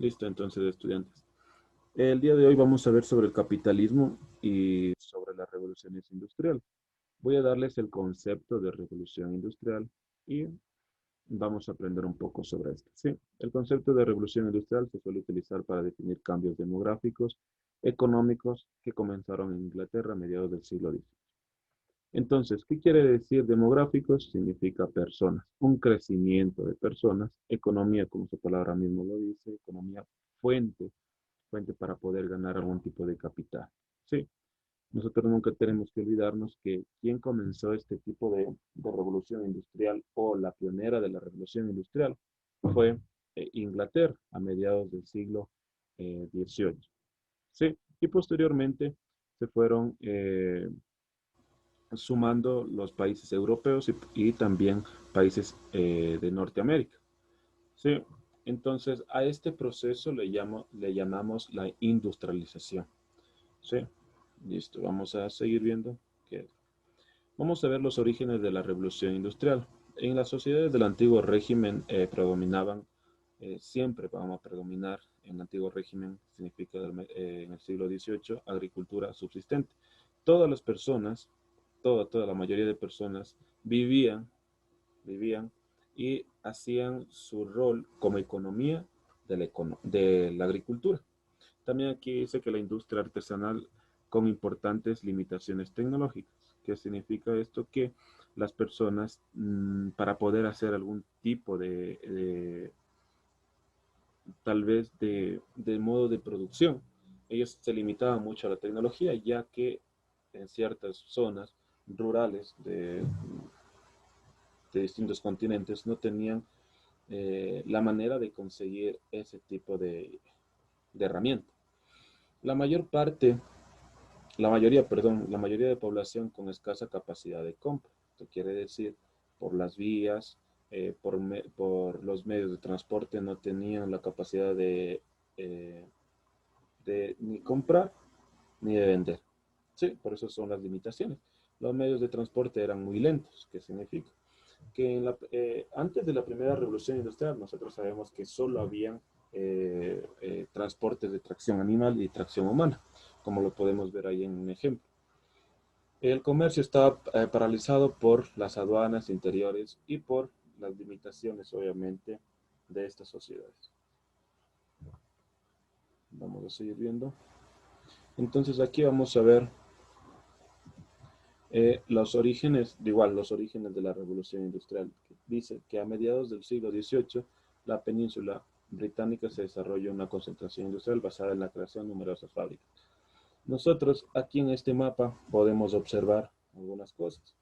Listo, entonces, estudiantes. El día de hoy vamos a ver sobre el capitalismo y sobre las revoluciones industriales. Voy a darles el concepto de revolución industrial y vamos a aprender un poco sobre esto. Sí, el concepto de revolución industrial se suele utilizar para definir cambios demográficos, económicos que comenzaron en Inglaterra a mediados del siglo XIX. Entonces, ¿qué quiere decir demográficos? Significa personas, un crecimiento de personas, economía, como su palabra mismo lo dice, economía fuente para poder ganar algún tipo de capital. Sí, nosotros nunca tenemos que olvidarnos que quien comenzó este tipo de revolución industrial o la pionera de la revolución industrial fue Inglaterra a mediados del siglo XVIII. Sí, y posteriormente se fueron sumando los países europeos y también países de Norteamérica. Sí, entonces a este proceso le llamamos la industrialización. Sí, listo, vamos a seguir viendo. Que Vamos a ver los orígenes de la revolución industrial. En las sociedades del antiguo régimen predominaban, siempre vamos a predominar en el antiguo régimen, significa en el siglo XVIII, agricultura subsistente. Todas las personas, toda la mayoría de personas vivían y hacían su rol como economía de la agricultura. También aquí dice que la industria artesanal con importantes limitaciones tecnológicas. ¿Qué significa esto? Que las personas, para poder hacer algún tipo tal vez de modo de producción, ellos se limitaban mucho a la tecnología, ya que en ciertas zonas rurales de distintos continentes no tenían la manera de conseguir ese tipo de herramienta. La mayor parte la mayoría de población con escasa capacidad de compra. Esto quiere decir, por las vías, por los medios de transporte no tenían la capacidad eh, de ni comprar ni de vender. Sí, por eso son las limitaciones. Los medios de transporte eran muy lentos. ¿Qué significa? Que antes de la primera revolución industrial nosotros sabemos que solo habían transportes de tracción animal y tracción humana, como lo podemos ver ahí en un ejemplo. El comercio estaba paralizado por las aduanas interiores y por las limitaciones, obviamente, de estas sociedades. Vamos a seguir viendo. Entonces aquí vamos a ver los orígenes, los orígenes de la revolución industrial. Dice que a mediados del siglo XVIII, la península británica se desarrolló una concentración industrial basada en la creación de numerosas fábricas. Nosotros aquí en este mapa podemos observar algunas cosas.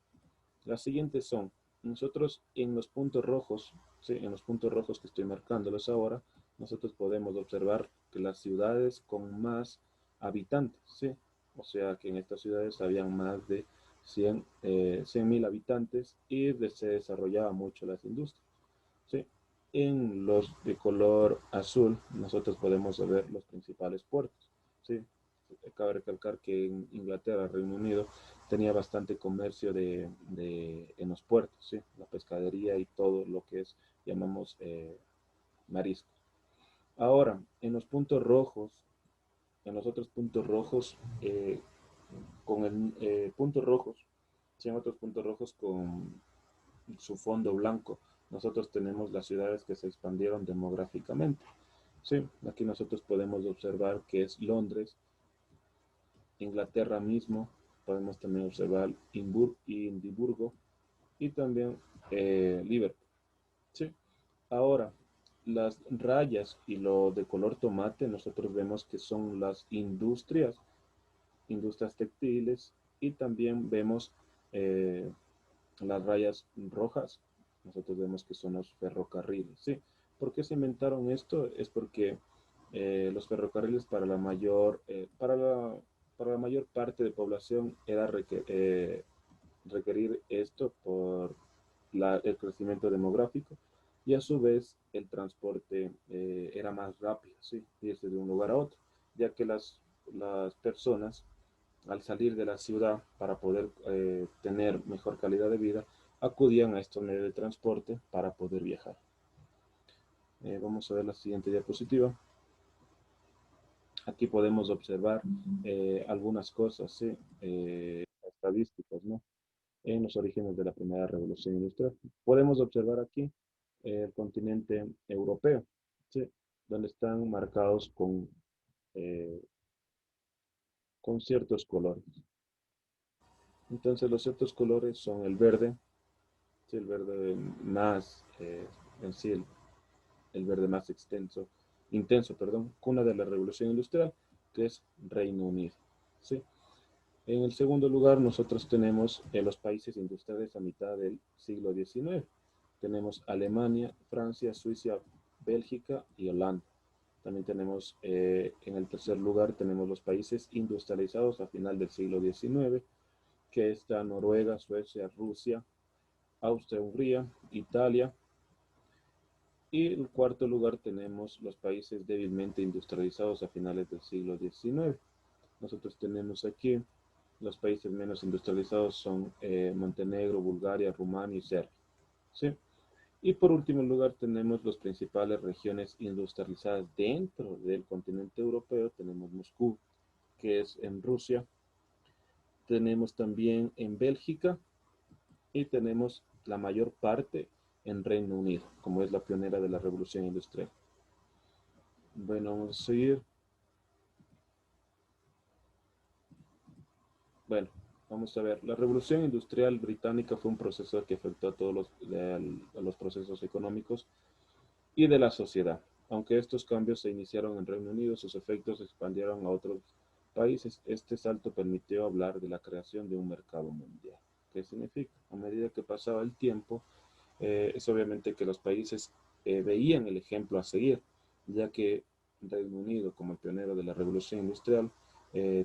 Las siguientes son, nosotros en los puntos rojos, ¿sí? En los puntos rojos que estoy marcándolos ahora, nosotros podemos observar que las ciudades con más habitantes, ¿sí? O sea que en estas ciudades habían más de 100.000 habitantes y se desarrollaba mucho las industrias, ¿sí? En los de color azul, nosotros podemos ver los principales puertos, ¿sí? Cabe recalcar que en Inglaterra, Reino Unido, tenía bastante comercio en los puertos, ¿sí? La pescadería y todo lo que es, llamamos, mariscos. Ahora, en los puntos rojos, en los otros puntos rojos, con el puntos rojos, sí, en otros puntos rojos con su fondo blanco, nosotros tenemos las ciudades que se expandieron demográficamente. Sí, aquí nosotros podemos observar que es Londres, Inglaterra mismo, podemos también observar Edimburgo y también Liverpool. ¿Sí? Ahora, las rayas y lo de color tomate, nosotros vemos que son las industrias textiles y también vemos eh, las rayas rojas, nosotros vemos que son los ferrocarriles. ¿Sí? ¿Por qué se inventaron esto? Es porque los ferrocarriles para la mayor parte de población era requerir esto por el crecimiento demográfico y a su vez el transporte era más rápido, ¿sí? Irse de un lugar a otro, ya que las personas al salir de la ciudad para poder tener mejor calidad de vida, acudían a estos medios de transporte para poder viajar. Vamos a ver la siguiente diapositiva. Aquí podemos observar algunas cosas, ¿sí? Estadísticas, ¿no? En los orígenes de la primera revolución industrial. Podemos observar aquí el continente europeo, ¿sí? Donde están marcados eh, con ciertos colores. Entonces los ciertos colores son el verde, ¿sí? El verde más, en sí, el verde más intenso, perdón, cuna de la revolución industrial, que es Reino Unido, ¿sí? En el segundo lugar, nosotros tenemos los países industriales a mitad del siglo XIX. Tenemos Alemania, Francia, Suiza, Bélgica y Holanda. También tenemos, en el tercer lugar, tenemos los países industrializados a final del siglo XIX, que está Noruega, Suecia, Rusia, Austria, Hungría, Italia. Y en el cuarto lugar tenemos los países débilmente industrializados a finales del siglo XIX. Nosotros tenemos aquí los países menos industrializados son Montenegro, Bulgaria, Rumania y Serbia, ¿sí? Y por último lugar tenemos las principales regiones industrializadas dentro del continente europeo. Tenemos Moscú, que es en Rusia. Tenemos también en Bélgica y tenemos la mayor parte en Reino Unido, como es la pionera de la revolución industrial. Bueno, vamos a seguir. Bueno, vamos a ver. La revolución industrial británica fue un proceso que afectó a todos los procesos económicos y de la sociedad. Aunque estos cambios se iniciaron en Reino Unido, sus efectos se expandieron a otros países. Este salto permitió hablar de la creación de un mercado mundial. ¿Qué significa? A medida que pasaba el tiempo, es obviamente que los países veían el ejemplo a seguir, ya que Reino Unido, como el pionero de la revolución industrial,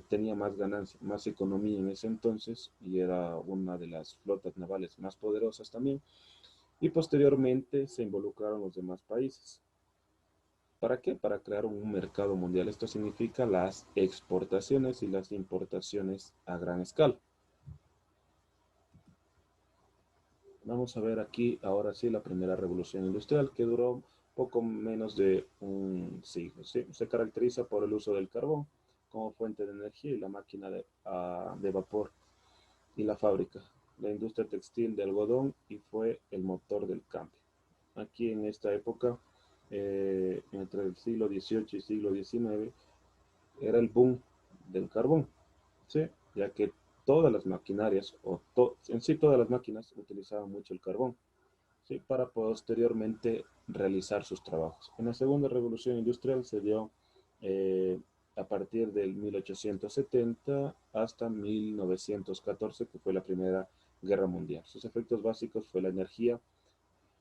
tenía más ganancia, más economía en ese entonces y era una de las flotas navales más poderosas también. Y posteriormente se involucraron los demás países. ¿Para qué? Para crear un mercado mundial. Esto significa las exportaciones y las importaciones a gran escala. Vamos a ver aquí, ahora sí, la primera revolución industrial que duró poco menos de un siglo, ¿sí? Se caracteriza por el uso del carbón como fuente de energía y la máquina de vapor y la fábrica, la industria textil de algodón y fue el motor del cambio. Aquí en esta época, entre el siglo XVIII y siglo XIX, era el boom del carbón, ¿sí? Ya que todas las maquinarias, en sí todas las máquinas utilizaban mucho el carbón, ¿sí? Para posteriormente realizar sus trabajos. En la segunda revolución industrial se dio a partir del 1870 hasta 1914, que fue la Primera Guerra Mundial. Sus efectos básicos fue la energía,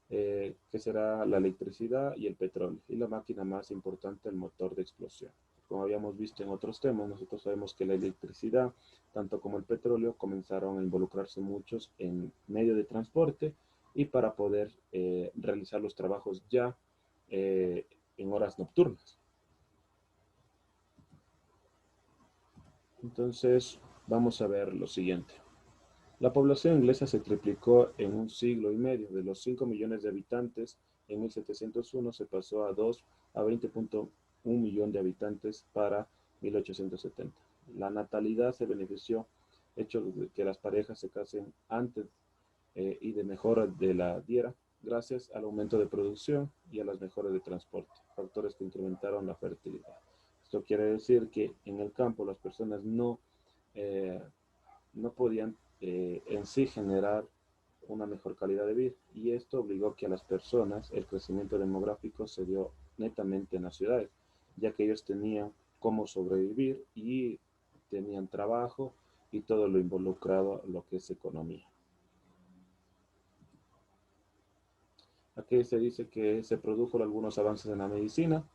que será la electricidad y el petróleo, y la máquina más importante, el motor de explosión. Como habíamos visto en otros temas, nosotros sabemos que la electricidad, tanto como el petróleo, comenzaron a involucrarse muchos en medio de transporte y para poder realizar los trabajos ya en horas nocturnas. Entonces, vamos a ver lo siguiente. La población inglesa se triplicó en un siglo y medio. De los 5 millones de habitantes en 1701 se pasó a 2 a 20.1 millón de habitantes para 1870. La natalidad se benefició, hecho de que las parejas se casen antes y de mejora de la diera, gracias al aumento de producción y a las mejoras de transporte, factores que incrementaron la fertilidad. Esto quiere decir que en el campo las personas eh, no podían en sí generar una mejor calidad de vida y esto obligó que a las personas el crecimiento demográfico se dio netamente en las ciudades, ya que ellos tenían cómo sobrevivir y tenían trabajo y todo lo involucrado a lo que es economía. Aquí se dice que se produjo algunos avances en la medicina,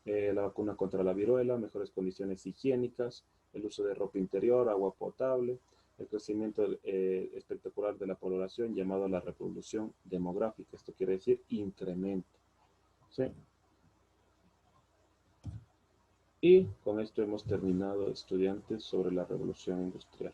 la vacuna contra la viruela, mejores condiciones higiénicas, el uso de ropa interior, agua potable, el crecimiento espectacular de la población llamado la revolución demográfica. Esto quiere decir incremento, ¿sí? Y con esto hemos terminado, estudiantes, sobre la revolución industrial.